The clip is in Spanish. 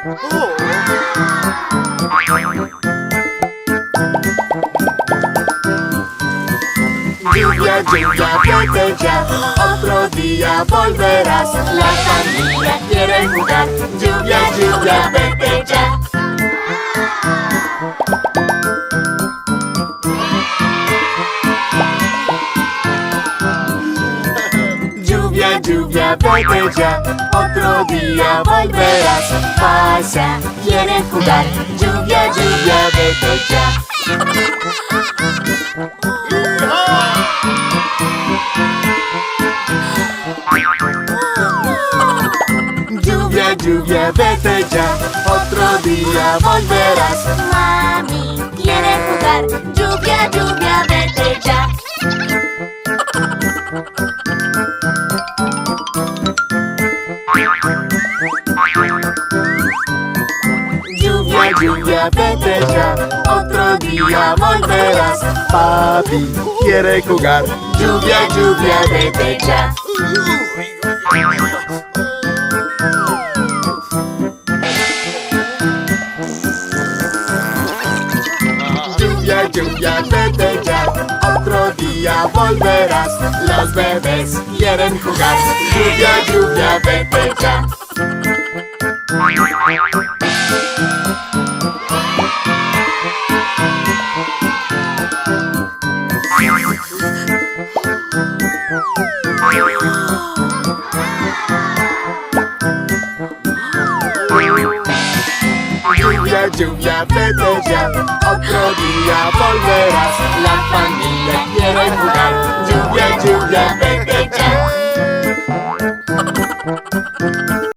Lluvia, lluvia, vete ya, otro día volverás. La familia quiere jugar. Lluvia, lluvia, vete ya. Lluvia, lluvia, vete ya, otro día volverás. Pasa, quieren jugar. Lluvia, lluvia, vete ya. Lluvia, lluvia, vete ya, otro día volverás. Mami quiere jugar. Lluvia, lluvia, vete ya. Lluvia, lluvia, vete ya, otro día volverás. Papi quiere jugar. Lluvia, lluvia, vete ya. Lluvia, lluvia, vete ya, otro día volverás. Los bebés quieren jugar. Lluvia, lluvia, vete ya. Lluvia, lluvia, vete ya, otro día volverás. La familia quiere jugar. Lluvia, lluvia, vete